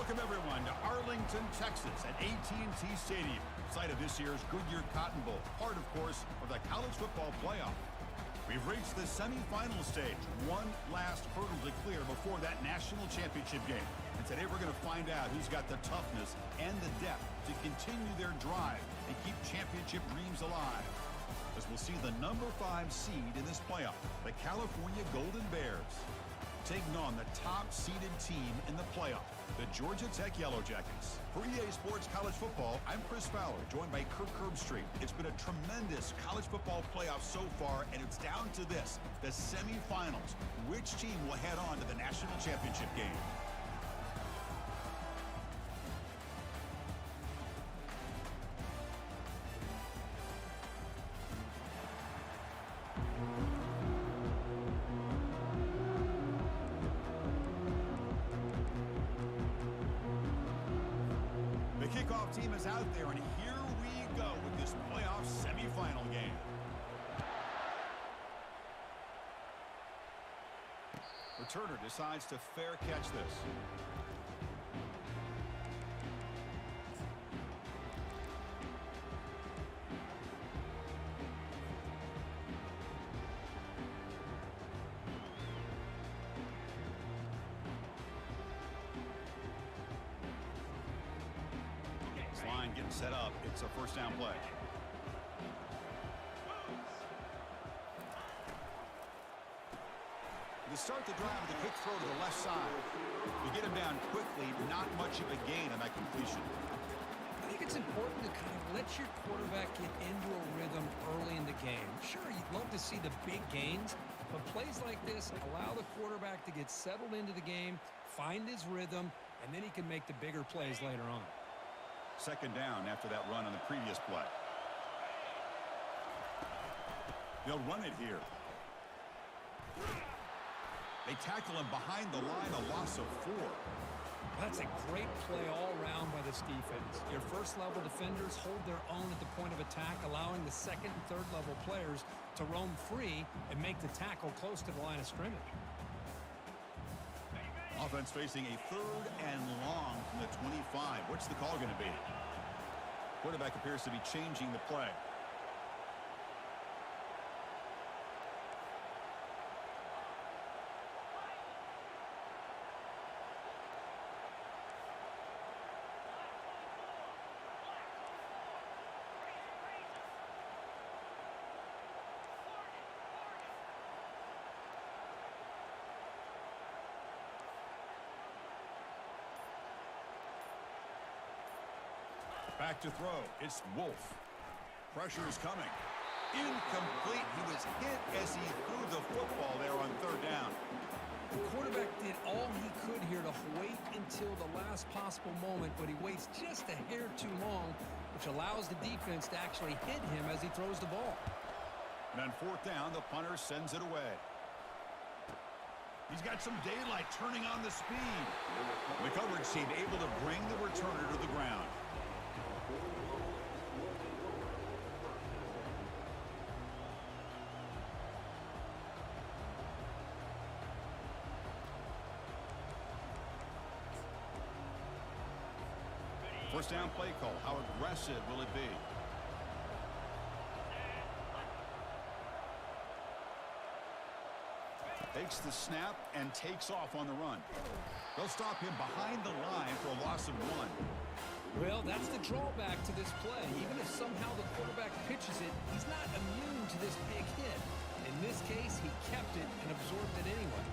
Welcome, everyone, to Arlington, Texas at AT&T Stadium, site of this year's Goodyear Cotton Bowl, part, of course, of the college football playoff. We've reached the semifinal stage, one last hurdle to clear before that national championship game. And today we're going to find out who's got the toughness and the depth to continue their drive and keep championship dreams alive. As we'll see the number 5 seed in this playoff, the California Golden Bears, taking on the top-seeded team in the playoff, the Georgia Tech Yellow Jackets. For EA Sports College Football, I'm Chris Fowler, joined by Kirk Herbstreit. It's been a tremendous college football playoff so far, and it's down to this, the semifinals. Which team will head on to the national championship game? The kickoff team is out there, and here we go with this playoff semifinal game. Returner decides to fair catch this. Line getting set up. It's a first down play. To start the drive with a quick throw to the left side. You get him down quickly, not much of a gain on that completion. I think it's important to kind of let your quarterback get into a rhythm early in the game. Sure, you'd love to see the big gains, but plays like this allow the quarterback to get settled into the game, find his rhythm, and then he can make the bigger plays later on. Second down after that run on the previous play. They'll run it here. They tackle him behind the line, a loss of 4. That's a great play all around by this defense. Your first-level defenders hold their own at the point of attack, allowing the second and third-level players to roam free and make the tackle close to the line of scrimmage. Offense facing a 3rd and long from the 25. What's the call going to be? Quarterback appears to be changing the play. Back to throw. It's Wolf. Pressure is coming. Incomplete. He was hit as he threw the football there on 3rd down. The quarterback did all he could here to wait until the last possible moment, but he waits just a hair too long, which allows the defense to actually hit him as he throws the ball. And on 4th down, the punter sends it away. He's got some daylight turning on the speed. The coverage team able to bring the returner to the ground. First down play call. How aggressive will it be? Takes the snap and takes off on the run. They'll stop him behind the line for a loss of 1. Well, that's the drawback to this play. Even if somehow the quarterback pitches it, he's not immune to this big hit. In this case, he kept it and absorbed it anyway.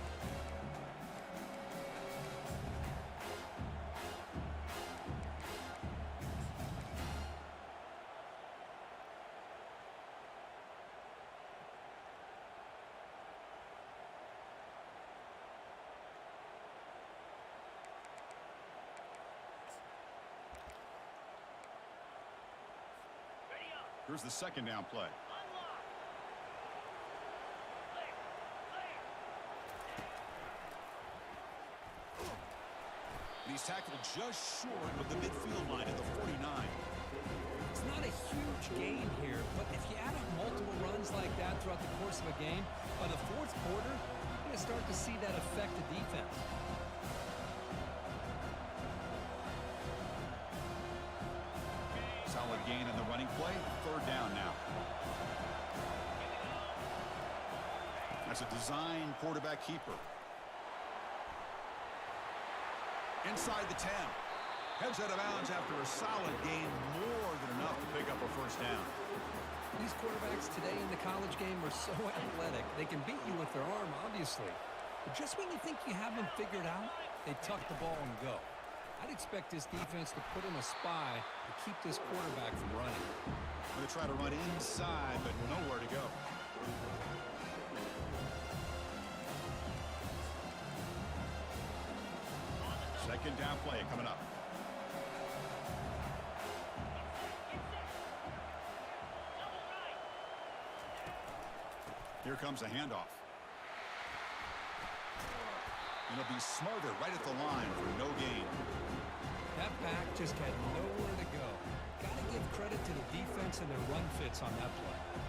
Here's the second down play. He's tackled just short of the midfield line at the 49. It's not a huge gain here, but if you add up multiple runs like that throughout the course of a game, by the 4th quarter, you're going to start to see that affect the defense. That's a design quarterback keeper. Inside the 10. Heads out of bounds after a solid gain, more than enough to pick up a first down. These quarterbacks today in the college game are so athletic. They can beat you with their arm, obviously. But just when you think you have them figured out, they tuck the ball and go. I'd expect this defense to put in a spy to keep this quarterback from running. I'm going to try to run inside, but nowhere to go. Second down play coming up. Here comes a handoff. And he'll be smothered right at the line for no gain. That back just had nowhere to go. Got to give credit to the defense and their run fits on that play.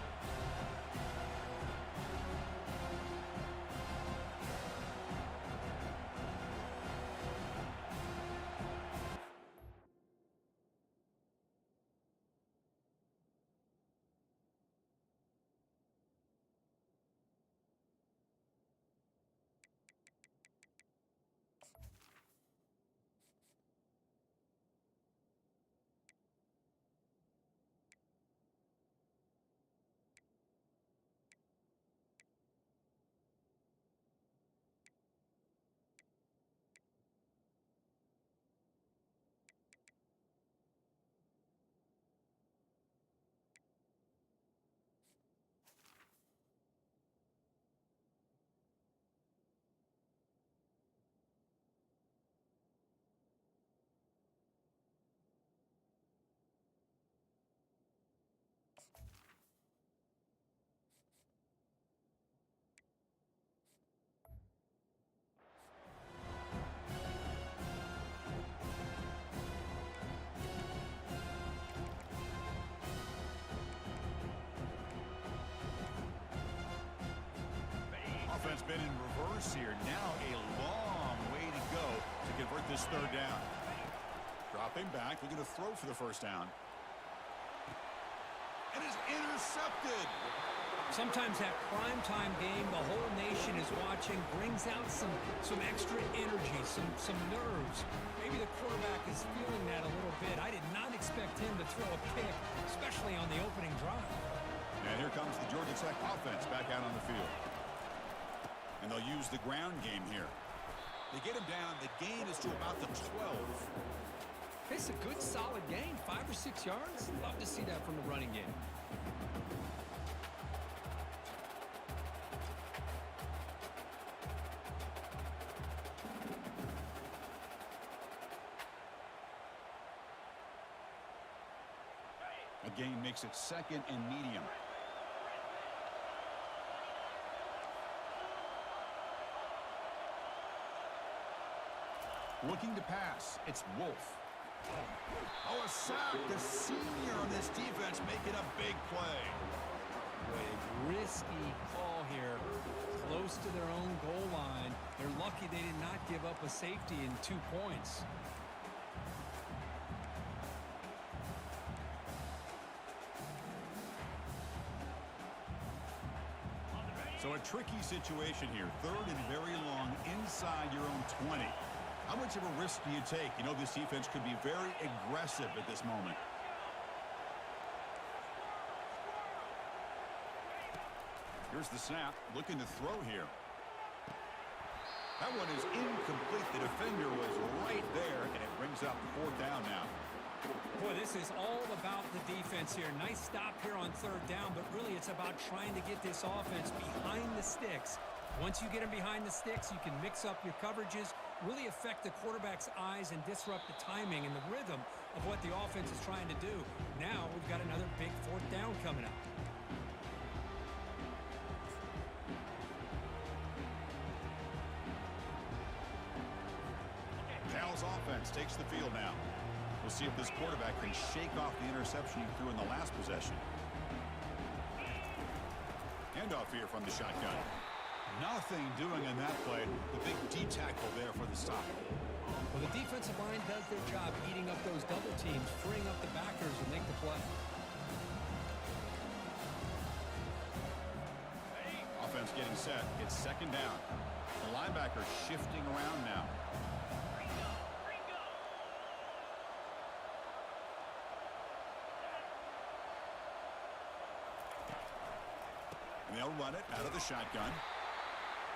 Offense been in reverse here. Now a long way to go to convert this third down. Dropping back, looking to throw for the first down. And is intercepted. Sometimes that primetime game the whole nation is watching brings out some extra energy, some nerves. Maybe the quarterback is feeling that a little bit. I did not expect him to throw a pick, especially on the opening drive. And here comes the Georgia Tech offense back out on the field. And they'll use the ground game here. They get him down. The gain is to about the 12. It's a good, solid gain. 5 or 6 yards. Love to see that from the running game. A gain makes it second and medium. Looking to pass. It's Wolf. Oh, a sack. The senior on this defense making a big play. A risky call here. Close to their own goal line. They're lucky they did not give up a safety in 2 points. So a tricky situation here. Third and very long inside your own 20. How much of a risk do you take? You know, this defense could be very aggressive at this moment. Here's the snap. Looking to throw here. That one is incomplete. The defender was right there, and it brings up 4th down now. Boy, this is all about the defense here. Nice stop here on 3rd down, but really it's about trying to get this offense behind the sticks. Once you get them behind the sticks, you can mix up your coverages, really affect the quarterback's eyes and disrupt the timing and the rhythm of what the offense is trying to do. Now we've got another big 4th down coming up. Cal's offense takes the field now. We'll see if this quarterback can shake off the interception he threw in the last possession. Handoff here from the shotgun. Nothing doing in that play. The big D tackle there for the stop. Well, the defensive line does their job eating up those double teams, freeing up the backers and make the play. Offense getting set. It's second down. The linebacker shifting around now. And they'll run it out of the shotgun.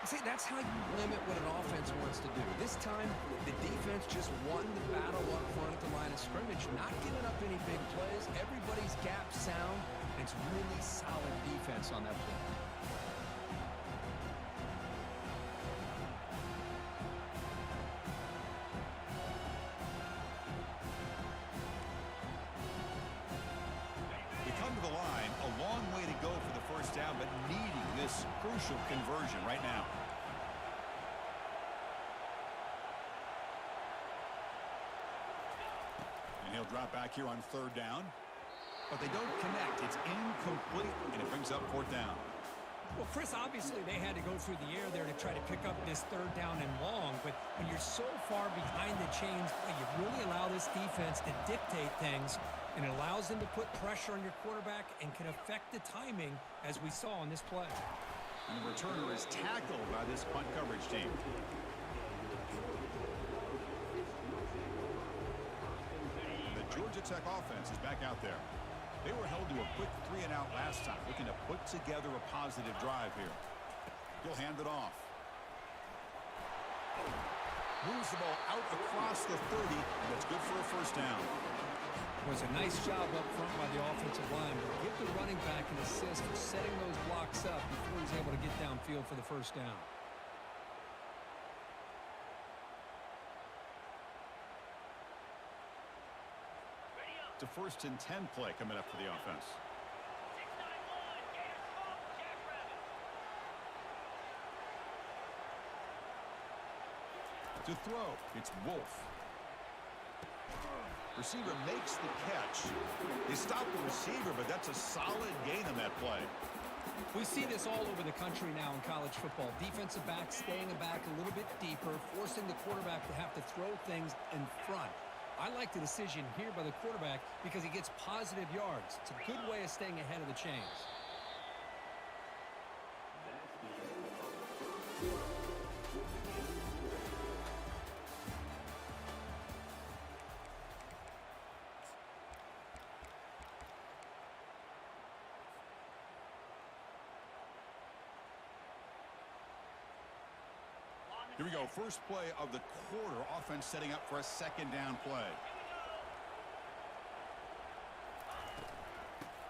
See, that's how you limit what an offense wants to do. This time, the defense just won the battle up front at the line of scrimmage, not giving up any big plays. Everybody's gap sound. It's really solid defense on that play. They come to the line, a long way to go for the first down, but needing this crucial conversion right now. And he'll drop back here on third down. But they don't connect. It's incomplete, and it brings up fourth down. Well, Chris, obviously they had to go through the air there to try to pick up this third down and long, but when you're so far behind the chains, you really allow this defense to dictate things, and it allows them to put pressure on your quarterback and can affect the timing, as we saw on this play. And the returner is tackled by this punt coverage team. The Georgia Tech offense is back out there. They were held to a quick 3-and-out last time, looking to put together a positive drive here. He'll hand it off. Moves the ball out across the 30, and that's good for a first down. It was a nice job up front by the offensive line, but give the running back an assist for setting those blocks up before he's able to get downfield for the first down. It's a 1st and 10 play coming up for the offense. To throw, it's Wolf. Receiver makes the catch. They stop the receiver, but that's a solid gain on that play. We see this all over the country now in college football. Defensive backs staying back a little bit deeper, forcing the quarterback to have to throw things in front. I like the decision here by the quarterback because he gets positive yards. It's a good way of staying ahead of the chains. Here we go. First play of the quarter. Offense setting up for a second down play.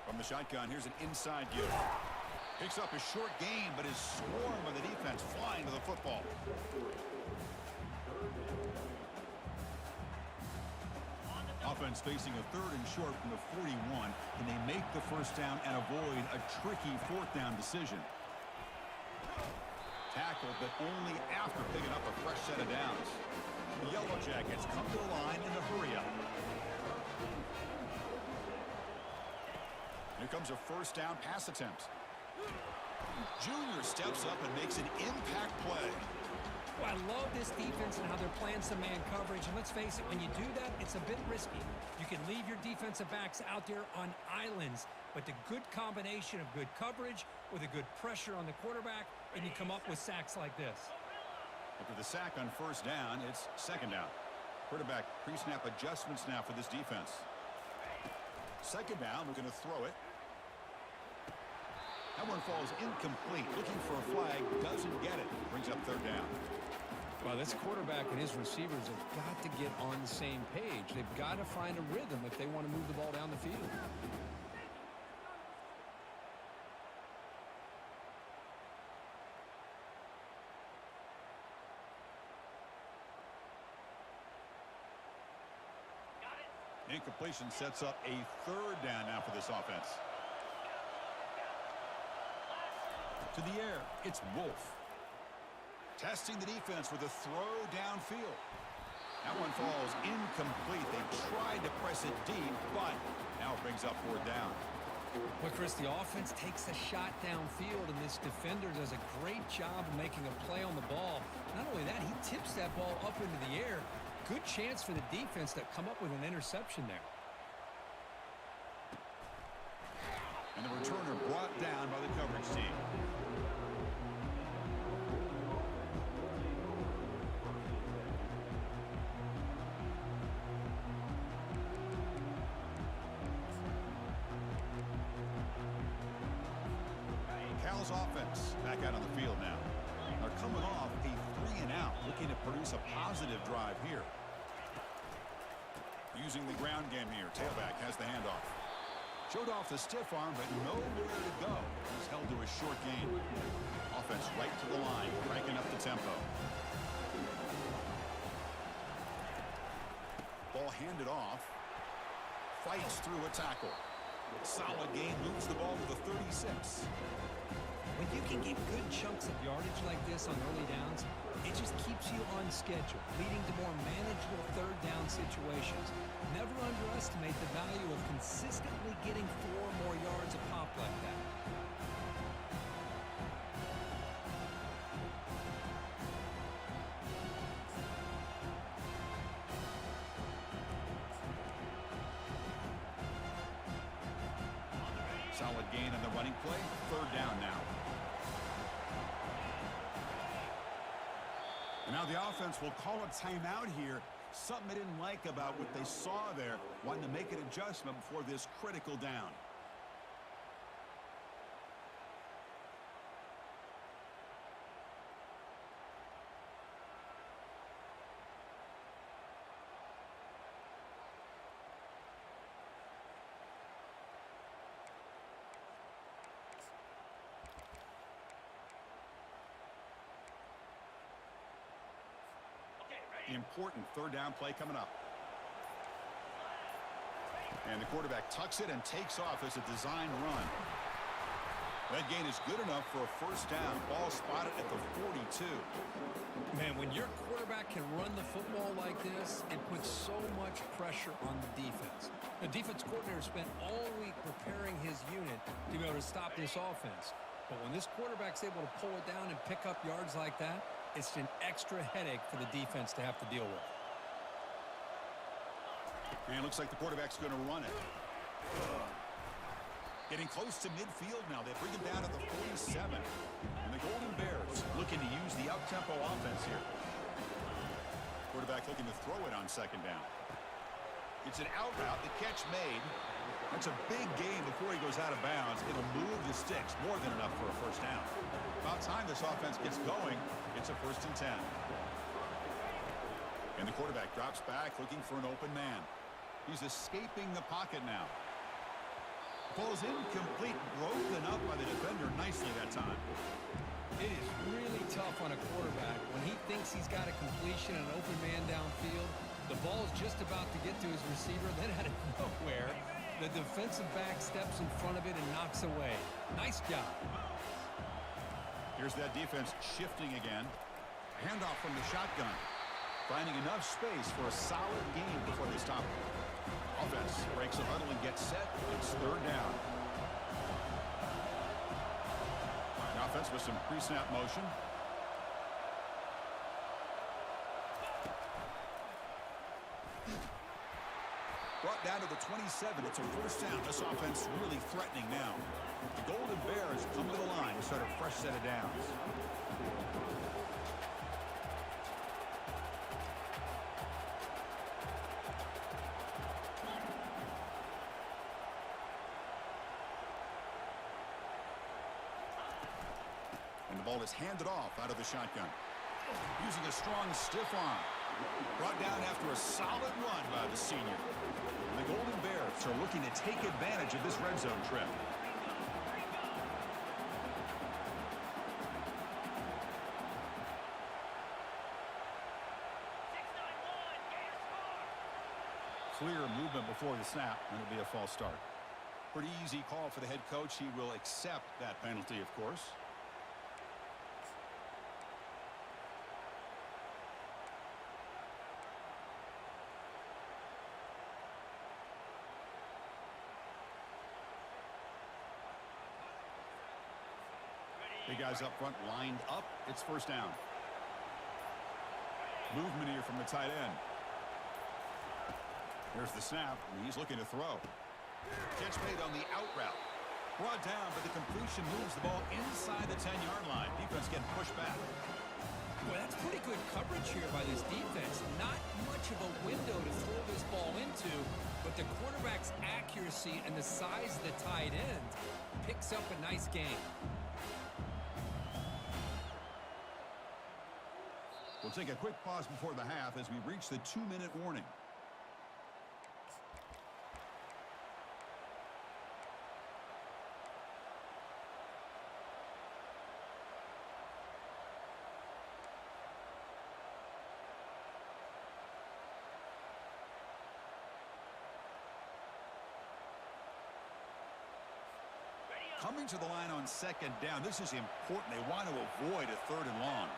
From the shotgun, here's an inside give. Picks up a short gain, but is swarmed by the defense flying to the football. Offense facing a 3rd and short from the 41. Can they make the first down and avoid a tricky 4th down decision? Tackled, but only after picking up a fresh set of downs. The Yellow Jackets come to the line in a hurry-up. Here comes a first down pass attempt. Junior steps up and makes an impact play. Well, I love this defense and how they're playing some man coverage. And let's face it, when you do that, it's a bit risky. You can leave your defensive backs out there on islands, but the good combination of good coverage with a good pressure on the quarterback, and you come up with sacks like this. After the sack on first down, it's second down. Quarterback pre-snap adjustments now for this defense. Second down, we're going to throw it. That one falls incomplete. Looking for a flag, doesn't get it. Brings up third down. Well, this quarterback and his receivers have got to get on the same page. They've got to find a rhythm if they want to move the ball down the field. Incompletion sets up a third down now for this offense. To the air, it's Wolf. Testing the defense with a throw downfield. That one falls incomplete. They tried to press it deep, but now it brings up fourth down. Well, Chris, the offense takes a shot downfield, and this defender does a great job of making a play on the ball. Not only that, he tips that ball up into the air. Good chance for the defense to come up with an interception there. And the returner brought down by the coverage team. offense back out on the field now. They're coming off a 3-and-out, looking to produce a positive drive here. Using the ground game here. Tailback has the handoff. Showed off the stiff arm, but nowhere to go. He's held to a short gain. Offense right to the line, cranking up the tempo. Ball handed off. Fights through a tackle. Solid gain, moves the ball to the 36. When you can get good chunks of yardage like this on early downs, it just keeps you on schedule, leading to more manageable third down situations. Never underestimate the value of consistently getting 4 or more yards a pop like that. Solid gain on the running play. Third down now. And now the offense will call a timeout here. Something they didn't like about what they saw there. Wanting to make an adjustment before this critical down. Important third down play coming up. And the quarterback tucks it and takes off as a design run. That gain is good enough for a first down. Ball spotted at the 42. Man, when your quarterback can run the football like this, it puts so much pressure on the defense. The defense coordinator spent all week preparing his unit to be able to stop this offense. But when this quarterback's able to pull it down and pick up yards like that, it's an extra headache for the defense to have to deal with. And it looks like the quarterback's going to run it. Getting close to midfield now. They bring him down to the 47. And the Golden Bears looking to use the up-tempo offense here. Quarterback looking to throw it on second down. It's an out route. The catch made. That's a big gain before he goes out of bounds. It'll move the sticks. More than enough for a first down. About time this offense gets going. It's a 1st and 10. And the quarterback drops back looking for an open man. He's escaping the pocket now. Ball's incomplete, broken up by the defender nicely that time. It is really tough on a quarterback when he thinks he's got a completion and an open man downfield. The ball is just about to get to his receiver, then out of nowhere, the defensive back steps in front of it and knocks away. Nice job. Here's that defense shifting again. Handoff from the shotgun. Finding enough space for a solid gain before they stop it. Offense breaks a huddle and gets set. It's third down. The offense with some pre-snap motion. Brought down to the 27. It's a first down. This offense really threatening now. The Golden Bears come to the line to start a fresh set of downs. And the ball is handed off out of the shotgun. Using a strong stiff arm. Brought down after a solid run by the senior. And the Golden Bears are looking to take advantage of this red zone trip. Clear movement before the snap, and it'll be a false start. Pretty easy call for the head coach. He will accept that penalty, of course. Big guys up front lined up. It's first down. Movement here from the tight end. Here's the snap, and he's looking to throw. Catch made on the out route. Brought down, but the completion moves the ball inside the 10-yard line. Defense getting pushed back. Well, that's pretty good coverage here by this defense. Not much of a window to throw this ball into, but the quarterback's accuracy and the size of the tight end picks up a nice gain. We'll take a quick pause before the half as we reach the 2-minute warning. Coming to the line on second down. This is important. They want to avoid a 3rd and long.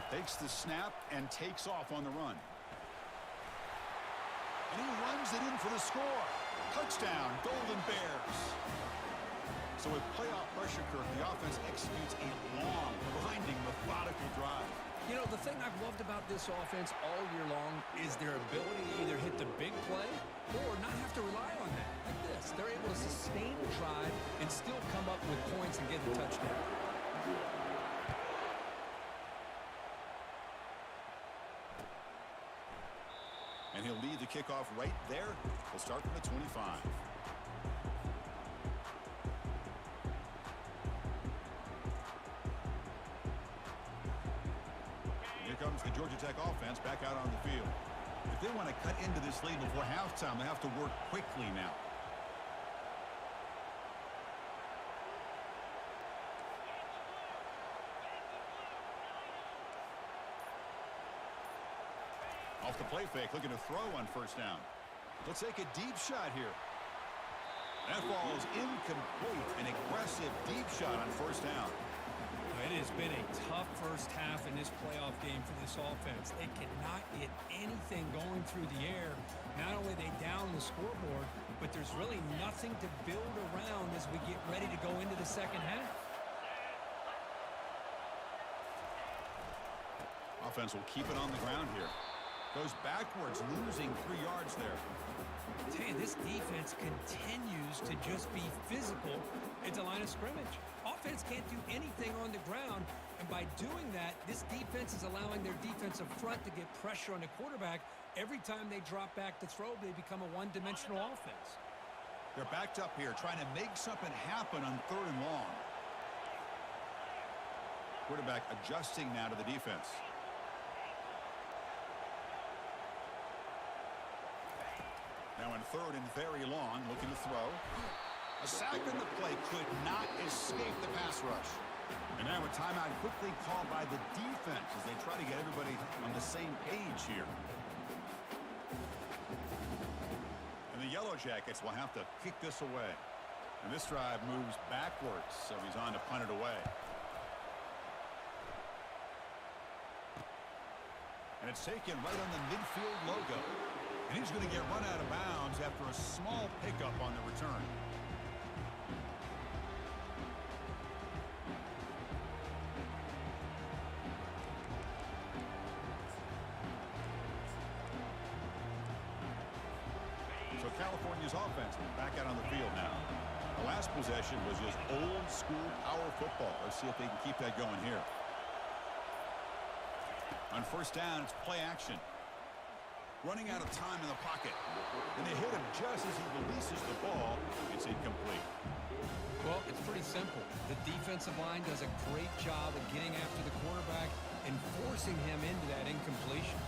Takes the snap and takes off on the run. And he runs it in for the score. Touchdown, Golden Bears. So with playoff pressure, Kirk, the offense executes a long, grinding, methodical drive. You know, the thing I've loved about this offense all year long is their ability to either hit the big play or not have to rely on that. Like this, they're able to sustain a drive and still come up with points and get the touchdown. And he'll lead the kickoff right there. He'll start from the 25. Comes the Georgia Tech offense back out on the field. If they want to cut into this lead before halftime, they have to work quickly now. Off the play fake, looking to throw on first down. He'll take a deep shot here. That ball is incomplete. An aggressive deep shot on first down. It has been a tough first half in this playoff game for this offense. They cannot get anything going through the air. Not only are they down the scoreboard, but there's really nothing to build around as we get ready to go into the second half. Offense will keep it on the ground here. Goes backwards, losing 3 yards there. I tell you, this defense continues to just be physical at the line of scrimmage. Offense can't do anything on the ground, and by doing that, this defense is allowing their defensive front to get pressure on the quarterback. Every time they drop back to throw, they become a one-dimensional offense. They're backed up here, trying to make something happen on 3rd and long. Quarterback adjusting now to the defense. Now in 3rd and very long, looking to throw. A sack in the play could not escape the pass rush. And now a timeout quickly called by the defense as they try to get everybody on the same page here. And the Yellow Jackets will have to kick this away. And this drive moves backwards, so he's on to punt it away. And it's taken right on the midfield logo. And he's going to get run out of bounds after a small pickup on the return. So California's offense back out on the field now. The last possession was just old school power football. Let's see if they can keep that going here. On first down, it's play action. Running out of time in the pocket. And they hit him just as he releases the ball. It's incomplete. Well, it's pretty simple. The defensive line does a great job of getting after the quarterback and forcing him into that incompletion.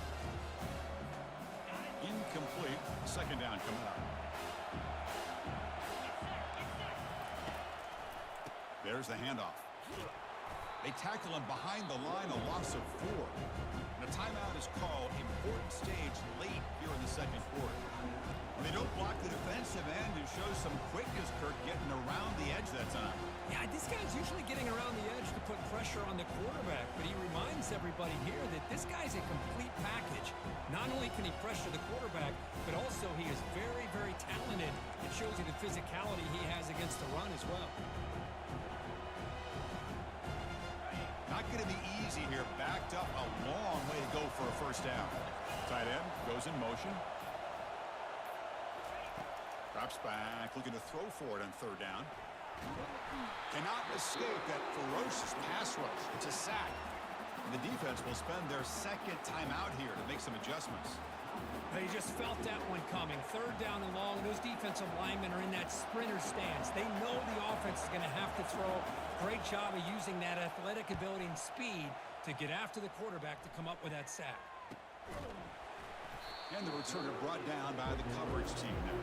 Incomplete. Second down coming up. There's the handoff. They tackle him behind the line, a loss of 4. And a timeout is called. Important stage late here in the second quarter. When they don't block the defensive end, it shows some quickness, Kirk, getting around the edge that time. Yeah, this guy's usually getting around the edge to put pressure on the quarterback, but he reminds everybody here that this guy's a complete package. Not only can he pressure the quarterback, but also he is very, very talented. It shows you the physicality he has against the run as well. Not going to be easy here. Backed up a long way to go for a first down. Tight end goes in motion. Drops back, looking to throw for it on third down. Cannot escape that ferocious pass rush. It's a sack. And the defense will spend their second timeout here to make some adjustments. They just felt that one coming. Third down and long. Those defensive linemen are in that sprinter stance. They know the offense is going to have to throw. Great job of using that athletic ability and speed to get after the quarterback to come up with that sack. And the returner brought down by the coverage team now.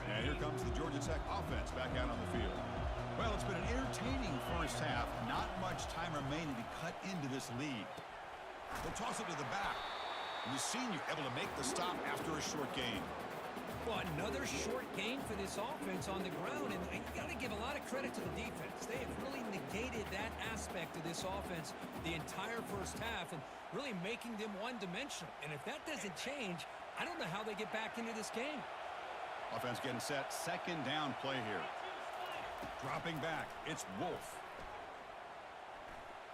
And here comes the Georgia Tech offense back out on the field. Well, it's been an entertaining first half. Not much time remaining to cut into this lead. They'll toss it to the back. And the senior able to make the stop after a short gain. Well, another short gain for this offense on the ground, and you got to give a lot of credit to the defense. They have really negated that aspect of this offense the entire first half and really making them one-dimensional. And if that doesn't change, I don't know how they get back into this game. Offense getting set. Second down play here. Dropping back. It's Wolf.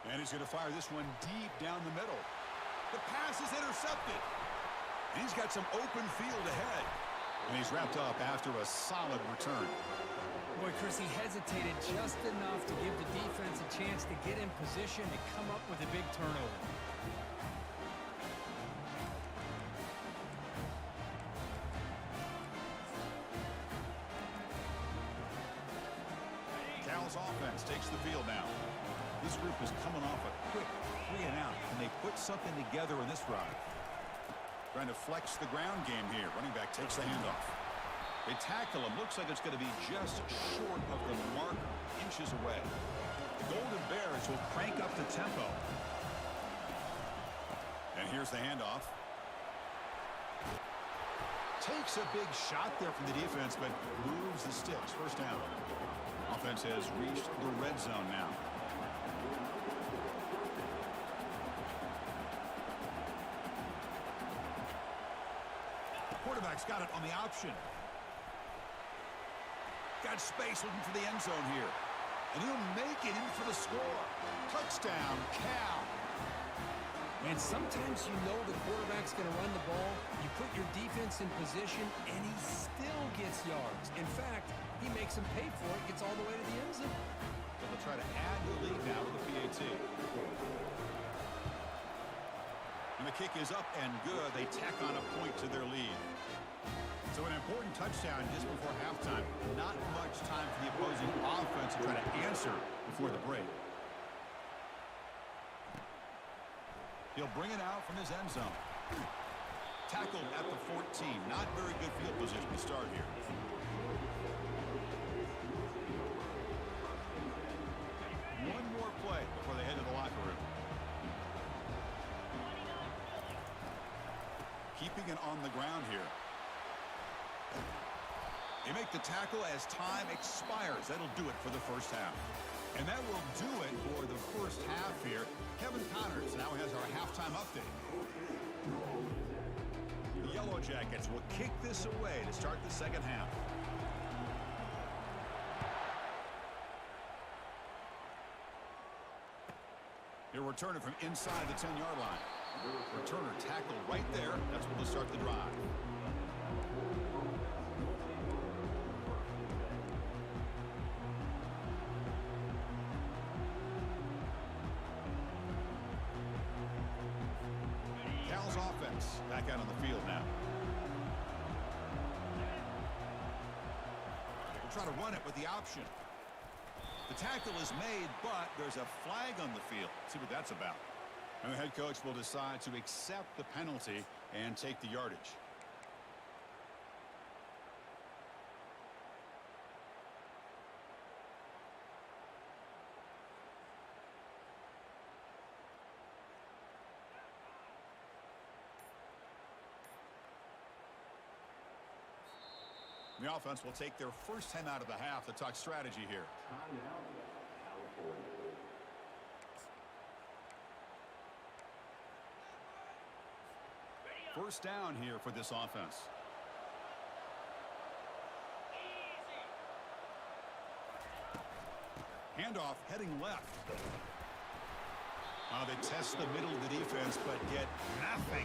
And he's going to fire this one deep down the middle. The pass is intercepted. And he's got some open field ahead. And he's wrapped up after a solid return. Boy, Chris, he hesitated just enough to give the defense a chance to get in position and come up with a big turnover. Cal's offense takes the field now. This group is coming off a quick 3 and out, and they put something together in this drive. Trying to flex the ground game here. Running back takes the handoff. They tackle him. Looks like it's going to be just short of the marker, inches away. The Golden Bears will crank up the tempo. And here's the handoff. Takes a big shot there from the defense, but moves the sticks. First down. Offense has reached the red zone now. Quarterback's got it on the option. Got space looking for the end zone here. And he'll make it in for the score. Touchdown, Cal. And sometimes you know the quarterback's going to run the ball. You put your defense in position, and he still gets yards. In fact, he makes them pay for it, gets all the way to the end zone. So they'll try to add the lead now with the PAT. And the kick is up and good. They tack on a point to their lead. So an important touchdown just before halftime. Not much time for the opposing offense to try to answer before the break. He'll bring it out from his end zone. Tackled at the 14. Not very good field position to start here. One more play before they head to the locker room. Keeping it on the ground here. They make the tackle as time expires. That'll do it for the first half. And that will do it for the first half here. Kevin Connors now has our halftime update. The Yellow Jackets will kick this away to start the second half. He'll return it from inside the 10-yard line. Returner tackled right there. That's what will start the drive. Cal's offense back out on the field now. We'll try to run it with the option. The tackle is made, but there's a flag on the field. Let's see what that's about. And the head coach will decide to accept the penalty and take the yardage. The offense will take their first 10 out of the half to talk strategy here. First down here for this offense. Handoff heading left. They test the middle of the defense, but get nothing.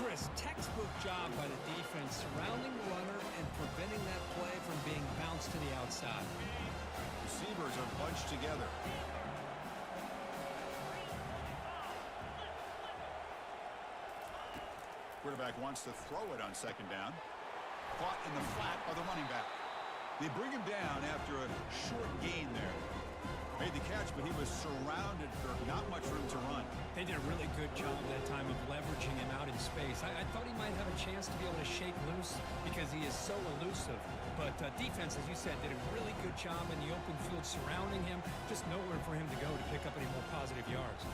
Chris, textbook job by the defense surrounding the runner and preventing that play from being bounced to the outside. Receivers are bunched together. Quarterback wants to throw it on second down. Caught in the flat by the running back. They bring him down after a short gain there. Made the catch, but he was surrounded for not much room to run. They did a really good job that time of leveraging him out in space. I thought he might have a chance to be able to shake loose because he is so elusive. But defense, as you said, did a really good job in the open field surrounding him. Just nowhere for him to go to pick up any more positive yards.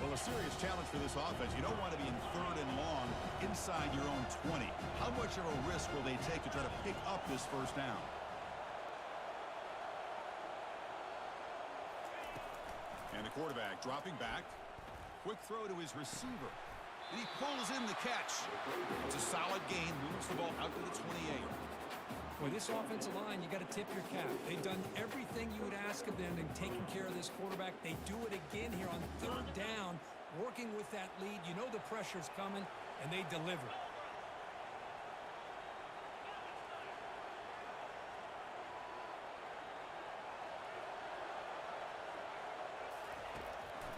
Well, a serious challenge for this offense. You don't want to be in third and long inside your own 20. How much of a risk will they take to try to pick up this first down? And the quarterback dropping back. Quick throw to his receiver. And he pulls in the catch. It's a solid gain. Moves the ball out to the 28. Boy, this offensive line, you got to tip your cap. They've done everything you would ask of them in taking care of this quarterback. They do it again here on third down, working with that lead. You know the pressure's coming, and they deliver.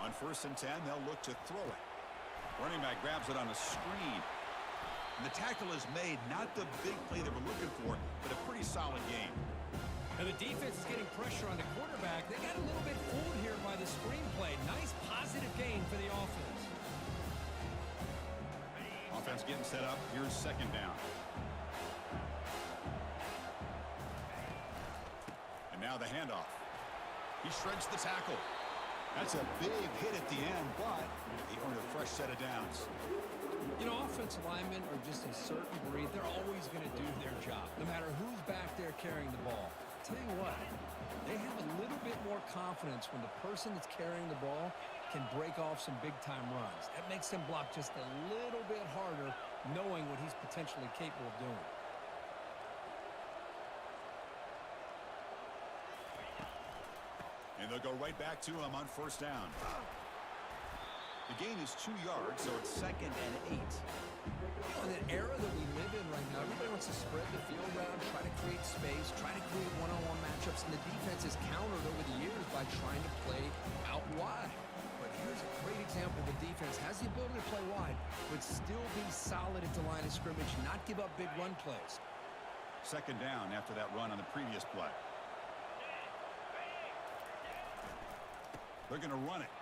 On 1st and 10, they'll look to throw it. Running back grabs it on a screen. And the tackle is made. Not the big play that we're looking for, but a pretty solid game. Now the defense is getting pressure on the quarterback. They got a little bit fooled here by the screenplay. Nice positive gain for the offense. Offense getting set up. Here's second down. And now the handoff. He shreds the tackle. That's a big hit at the end, but he earned a fresh set of downs. You know, offensive linemen are just a certain breed. They're always going to do their job, no matter who's back there carrying the ball. Tell you what, they have a little bit more confidence when the person that's carrying the ball can break off some big-time runs. That makes them block just a little bit harder, knowing what he's potentially capable of doing. And they'll go right back to him on 1st down. The gain is 2 yards, so it's 2nd and 8. In an era that we live in right now, everybody wants to spread the field around, try to create space, try to create one-on-one matchups, and the defense has countered over the years by trying to play out wide. But here's a great example. The defense has the ability to play wide, but still be solid at the line of scrimmage, not give up big run plays. 2nd down after that run on the previous play. They're going to run it.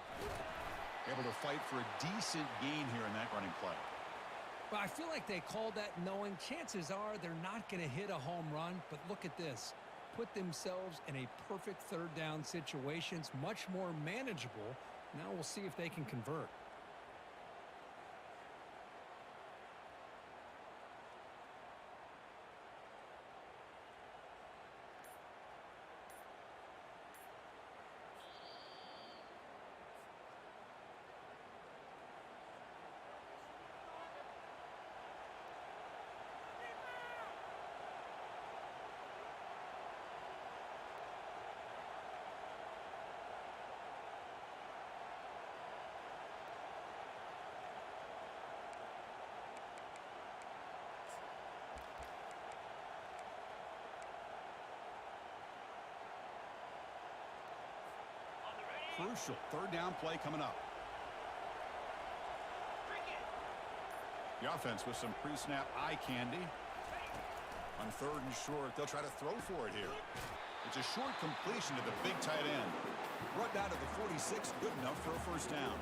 Able to fight for a decent gain here in that running play. Well, I feel like they called that knowing chances are they're not going to hit a home run. But look at this. Put themselves in a perfect third down situation. It's much more manageable. Now we'll see if they can convert. Crucial third down play coming up. The offense with some pre-snap eye candy. On 3rd and short, they'll try to throw for it here. It's a short completion to the big tight end. Brought down to the 46, good enough for a 1st down.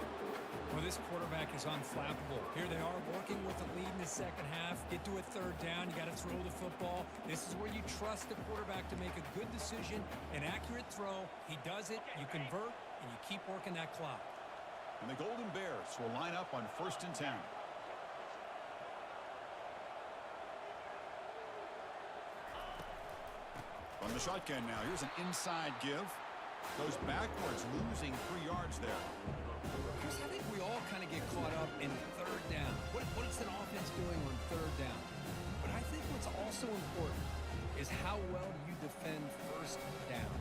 Well, this quarterback is unflappable. Here they are working with the lead in the second half. Get to a 3rd down. You got to throw the football. This is where you trust the quarterback to make a good decision, an accurate throw. He does it. You convert, and you keep working that clock. And the Golden Bears will line up on 1st and 10. On the shotgun now, here's an inside give. Goes backwards, losing 3 yards there. Chris, I think we all kind of get caught up in 3rd down. What is an offense doing on 3rd down? But I think what's also important is how well you defend 1st down.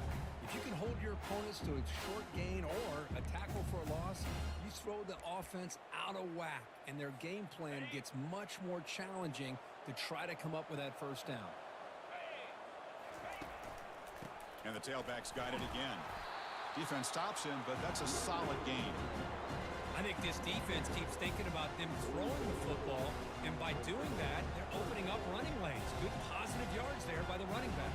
If you can hold your opponents to a short gain or a tackle for a loss, you throw the offense out of whack, and their game plan gets much more challenging to try to come up with that first down. And the tailback's got it again. Defense stops him, but that's a solid gain. I think this defense keeps thinking about them throwing the football, and by doing that, they're opening up running lanes. Good positive yards there by the running back.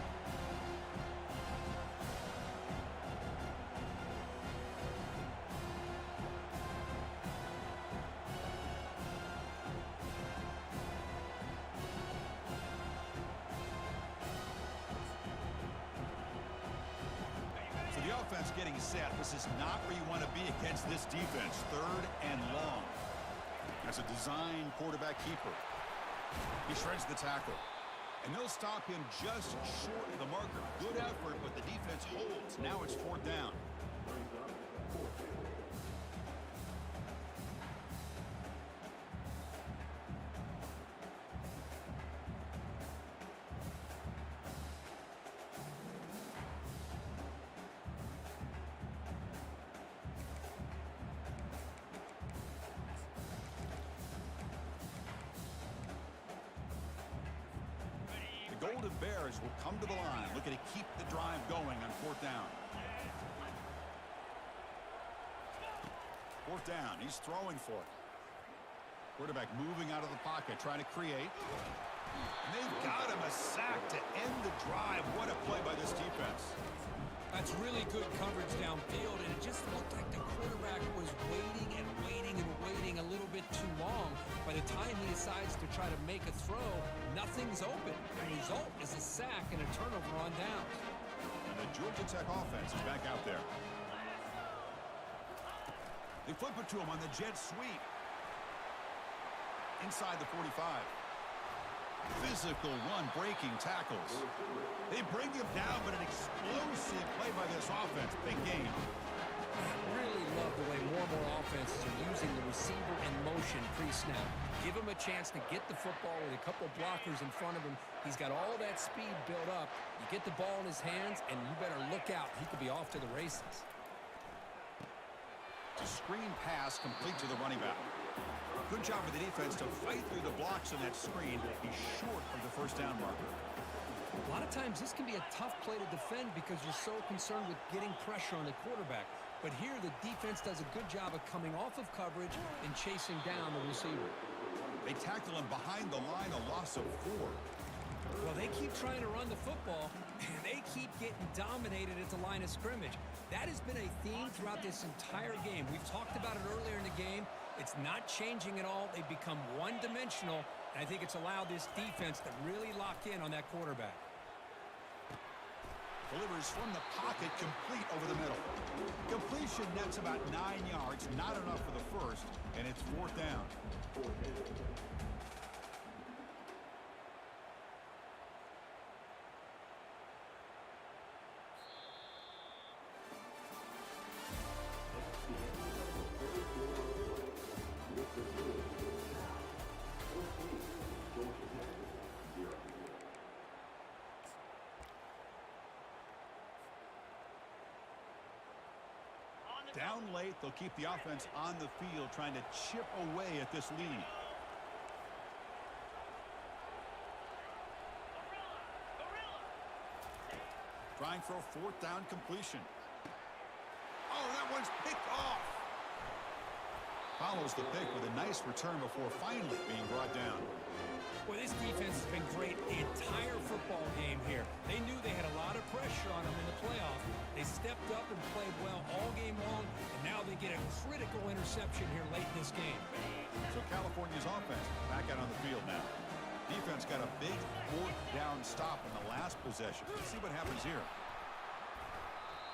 So the offense getting set. This is not where you want to be against this defense. 3rd and long. That's a design quarterback keeper. He shreds the tackle. And they'll stop him just short of the marker. Good effort, but the defense holds. Now it's 4th down. Golden Bears will come to the line, looking to keep the drive going on 4th down. 4th down, he's throwing for it. Quarterback moving out of the pocket, trying to create. And they've got him a sack to end the drive. What a play by this defense. That's really good coverage downfield, and it just looked like the quarterback was waiting and waiting and waiting a little bit too long. By the time he decides to try to make a throw, nothing's open. The result is a sack and a turnover on downs. And the Georgia Tech offense is back out there. They flip it to him on the jet sweep. Inside the 45. Physical run, breaking tackles. They bring him down, but an explosive play by this offense. Big game. I really love the way more and more offenses are using the receiver in motion pre-snap. Give him a chance to get the football with a couple blockers in front of him. He's got all that speed built up. You get the ball in his hands, and you better look out. He could be off to the races. A screen pass complete to the running back. Good job for the defense to fight through the blocks on that screen. He's short of the 1st down marker. A lot of times this can be a tough play to defend because you're so concerned with getting pressure on the quarterback. But here the defense does a good job of coming off of coverage and chasing down the receiver. They tackle him behind the line, a loss of 4. Well, they keep trying to run the football, and they keep getting dominated at the line of scrimmage. That has been a theme throughout this entire game. We've talked about it earlier in the game. It's not changing at all. They've become one-dimensional, and I think it's allowed this defense to really lock in on that quarterback. Delivers from the pocket, complete over the middle. Completion nets about 9 yards, not enough for the first, and it's 4th down. Down late, they'll keep the offense on the field, trying to chip away at this lead. Trying for a 4th down completion. Oh, that one's picked off. Follows the pick with a nice return before finally being brought down. Boy, this defense has been great the entire football game here. They knew they had a lot of pressure on them in the playoff. They stepped up and played well all game long, and now they get a critical interception here late in this game. So California's offense back out on the field now. Defense got a big 4th down stop in the last possession. Let's see what happens here.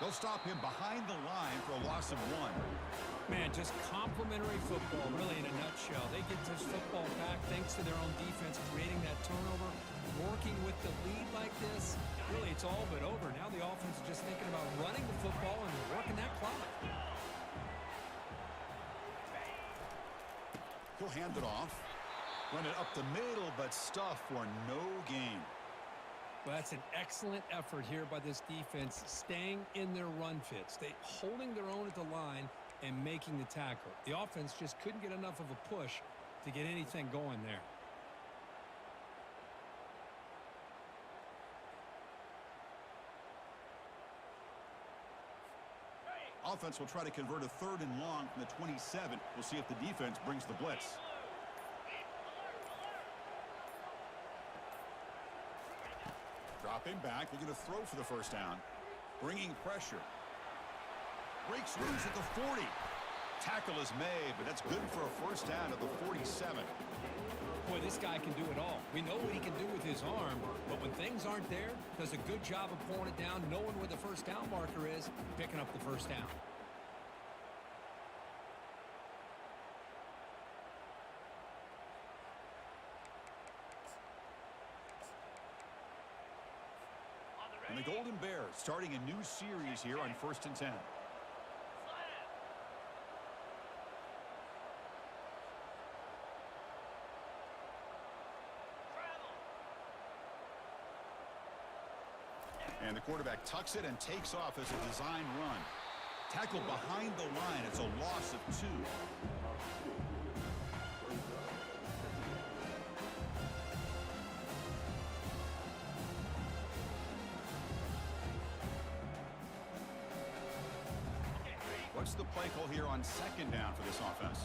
They'll stop him behind the line for a loss of 1. Man, just complimentary football, really, in a nutshell. They get this football back thanks to their own defense, creating that turnover, working with the lead like this. Really, it's all but over. Now the offense is just thinking about running the football and working that clock. He'll hand it off. Run it up the middle, but stuff for no gain. Well, that's an excellent effort here by this defense, staying in their run fit, holding their own at the line and making the tackle. The offense just couldn't get enough of a push to get anything going there. Offense will try to convert a 3rd and long from the 27. We'll see if the defense brings the blitz. Dropping back, looking to throw for the first down. Bringing pressure. Breaks loose at the 40. Tackle is made, but that's good for a first down at the 47. Boy, this guy can do it all. We know what he can do with his arm, but when things aren't there, does a good job of pulling it down, knowing where the first down marker is, picking up the first down. And the Golden Bears starting a new series here on 1st and 10. And the quarterback tucks it and takes off as a design run. Tackle behind the line. It's a loss of 2. What's the play call here on 2nd down for this offense?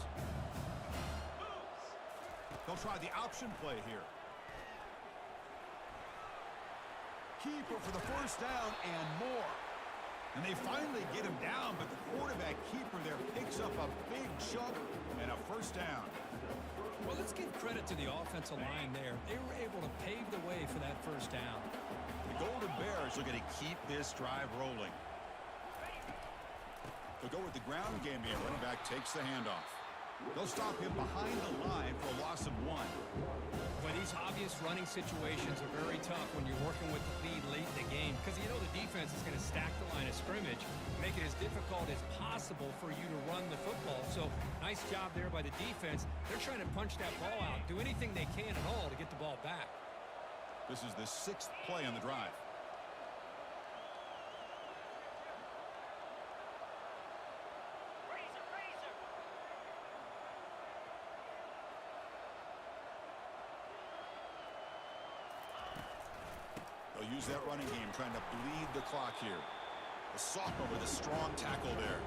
They'll try the option play here. Keeper for the first down and more. And they finally get him down, but the quarterback keeper there picks up a big chunk and a first down. Well, let's give credit to the offensive line there. They were able to pave the way for that first down. The Golden Bears are going to keep this drive rolling. They'll go with the ground game here. Running back takes the handoff. They'll stop him behind the line for a loss of 1. Well, these obvious running situations are very tough when you're working with the lead late in the game because you know the defense is going to stack the line of scrimmage, make it as difficult as possible for you to run the football. So nice job there by the defense. They're trying to punch that ball out, do anything they can at all to get the ball back. This is the 6th play on the drive. They'll use that running game, trying to bleed the clock here. The sophomore with a strong tackle there.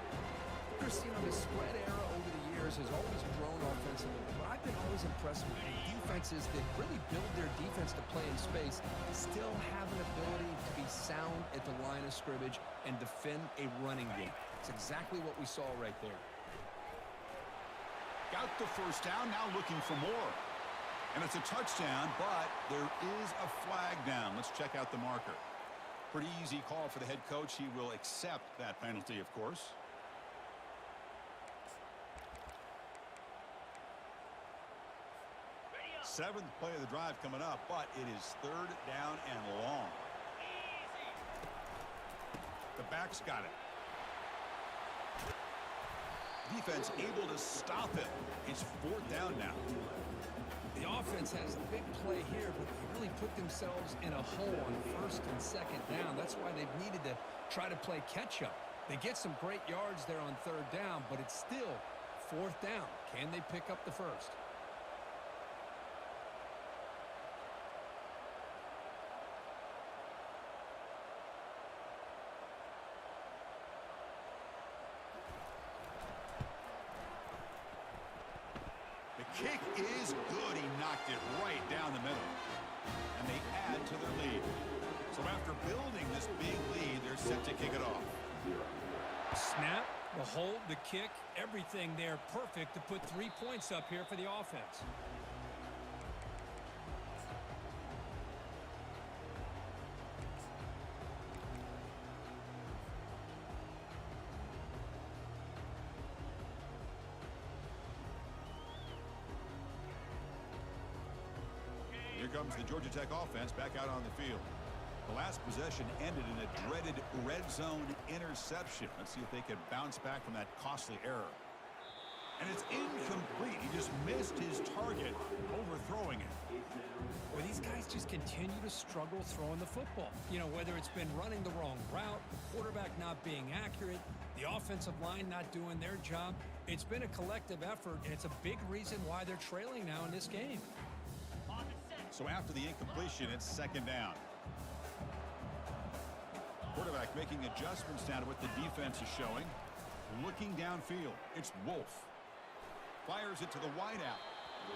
Chris, you know, the spread era over the years has always grown offensively, but I've been always impressed with the defenses that really build their defense to play in space, still have an ability to be sound at the line of scrimmage and defend a running game. It's exactly what we saw right there. Got the first down, now looking for more. And it's a touchdown, but there is a flag down. Let's check out the marker. Pretty easy call for the head coach. He will accept that penalty, of course. Seventh play of the drive coming up, but it is 3rd down and long. The back's got it. Defense able to stop it. It's 4th down now. The offense has a big play here, but they really put themselves in a hole on 1st and 2nd down. That's why they've needed to try to play catch-up. They get some great yards there on 3rd down, but it's still 4th down. Can they pick up the first? Kick is good. He knocked it right down the middle. And they add to their lead. So after building this big lead, they're set to kick it off. Snap, the hold, the kick, everything there perfect to put 3 points up here for the offense. Here comes the Georgia Tech offense back out on the field. The last possession ended in a dreaded red zone interception. Let's see if they can bounce back from that costly error. And it's incomplete. He just missed his target, overthrowing it. Well, these guys just continue to struggle throwing the football. You know, whether it's been running the wrong route, quarterback not being accurate, the offensive line not doing their job. It's been a collective effort, and it's a big reason why they're trailing now in this game. So after the incompletion, it's second down. Quarterback making adjustments down to what the defense is showing. Looking downfield, it's Wolf. Fires it to the wideout.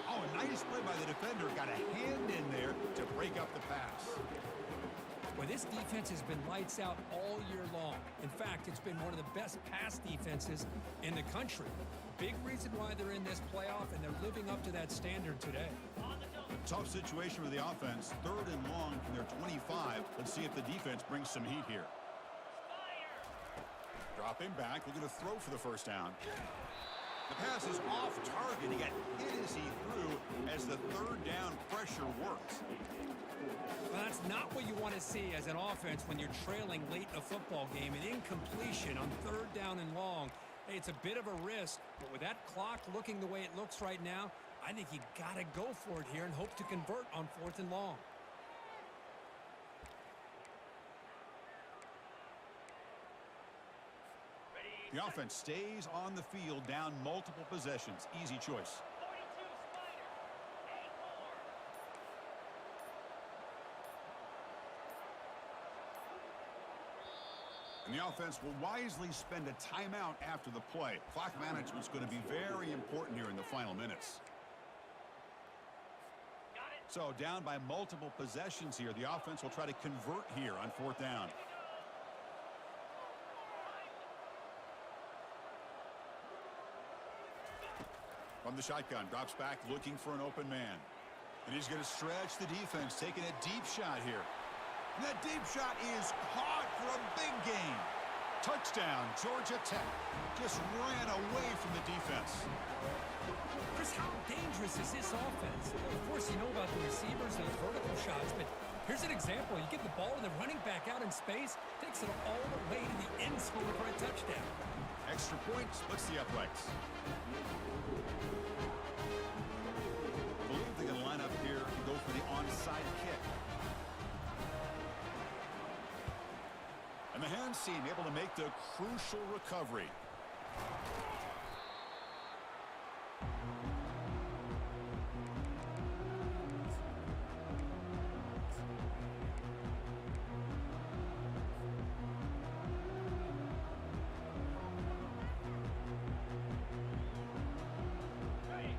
Oh, a nice play by the defender. Got a hand in there to break up the pass. Well, this defense has been lights out all year long. In fact, it's been one of the best pass defenses in the country. Big reason why they're in this playoff, and they're living up to that standard today. A tough situation for the offense. 3rd and long from their 25. Let's see if the defense brings some heat here. Dropping back, looking to throw for the first down. The pass is off target. He got hit as he threw as the 3rd down pressure worked. Well, that's not what you want to see as an offense when you're trailing late in a football game. An incompletion on 3rd down and long. Hey, it's a bit of a risk, but with that clock looking the way it looks right now, I think you got to go for it here and hope to convert on 4th and long. The offense stays on the field, down multiple possessions. Easy choice. And the offense will wisely spend a timeout after the play. Clock management's going to be very important here in the final minutes. So down by multiple possessions here. The offense will try to convert here on 4th down. From the shotgun, drops back, looking for an open man. And he's going to stretch the defense, taking a deep shot here. And that deep shot is caught for a big gain. Touchdown, Georgia Tech. Just ran away from the defense. Chris, how dangerous is this offense? Of course, you know about the receivers and those vertical shots, but here's an example. You get the ball to the running back out in space, takes it all the way to the end zone for a touchdown. Extra point, splits the uprights. I believe they're going to line up here and go for the onside kick. And the hands team able to make the crucial recovery.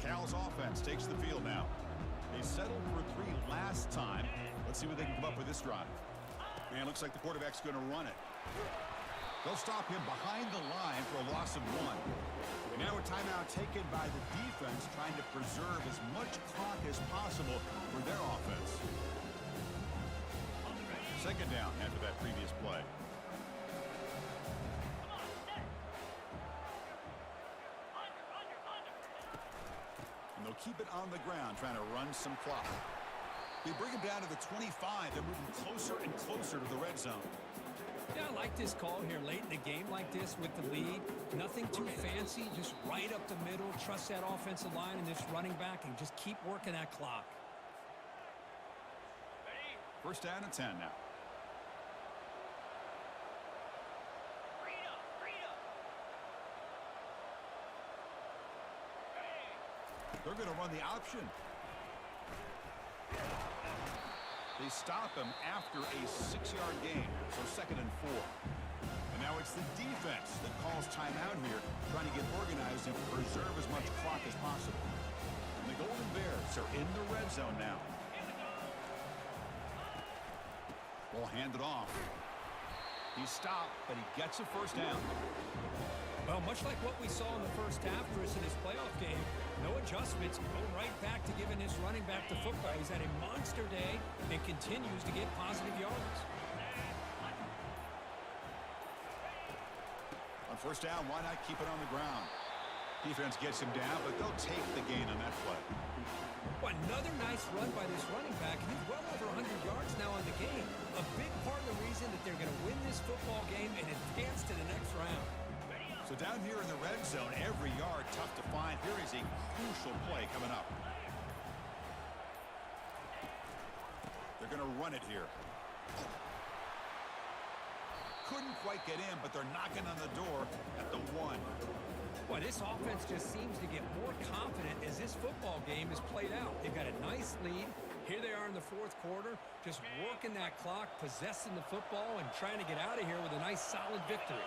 Cal's offense takes the field now. They settled for 3 last time. Let's see what they can come up with this drive. Man, looks like the quarterback's going to run it. They'll stop him behind the line for a loss of 1. And now a timeout taken by the defense, trying to preserve as much clock as possible for their offense. Second down after that previous play. And they'll keep it on the ground, trying to run some clock. They bring him down to the 25. They're moving closer and closer to the red zone. Yeah, I like this call here late in the game like this with the lead. Nothing too fancy, just right up the middle. Trust that offensive line and this running back and just keep working that clock. First down and 10 now. They're going to run the option. They stop him after a 6-yard gain, so 2nd and 4. And now it's the defense that calls timeout here, trying to get organized and preserve as much clock as possible. And the Golden Bears are in the red zone now. Ball handed off. He stopped, but he gets a first down. Well, much like what we saw in the first half, Chris, in this playoff game, no adjustments, go right back to giving this running back the football. He's had a monster day and continues to get positive yards. On first down, why not keep it on the ground? Defense gets him down, but they'll take the gain on that play. Well, another nice run by this running back. He's well over 100 yards now on the game. A big part of the reason that they're going to win this football game and advance to the next round. So down here in the red zone, every yard tough to find. Here is a crucial play coming up. They're going to run it here. Couldn't quite get in, but they're knocking on the door at the 1. Boy, this offense just seems to get more confident as this football game is played out. They've got a nice lead. Here they are in the fourth quarter, just working that clock, possessing the football, and trying to get out of here with a nice, solid victory.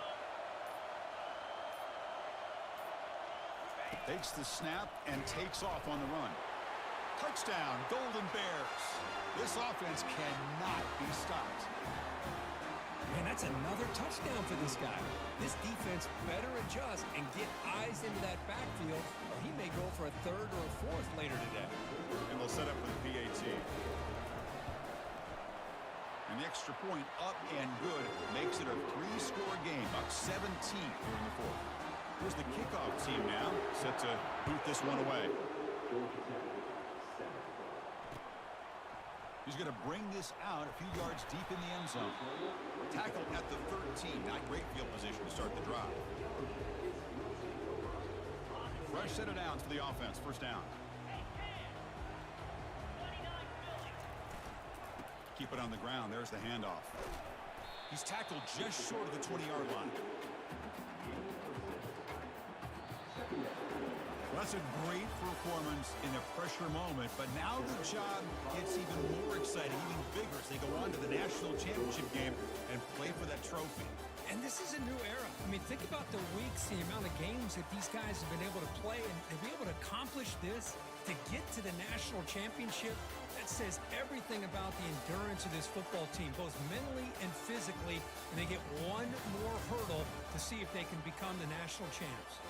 Takes the snap and takes off on the run. Touchdown, Golden Bears. This offense cannot be stopped. Man, that's another touchdown for this guy. This defense better adjust and get eyes into that backfield, or he may go for a third or a fourth later today. And they'll set up for the PAT. And the extra point up and good makes it a 3-score game, up 17 here in the fourth. Here's the kickoff team now, set to boot this one away. He's going to bring this out a few yards deep in the end zone. Tackled at the 13, not great field position to start the drive. Fresh set of downs for the offense, first down. Keep it on the ground, there's the handoff. He's tackled just short of the 20-yard line. That's a great performance in a pressure moment, but now the job gets even more exciting, even bigger as they go on to the national championship game and play for that trophy. And this is a new era. I mean, think about the weeks, the amount of games that these guys have been able to play, and to be able to accomplish this, to get to the national championship, that says everything about the endurance of this football team, both mentally and physically, and they get one more hurdle to see if they can become the national champs.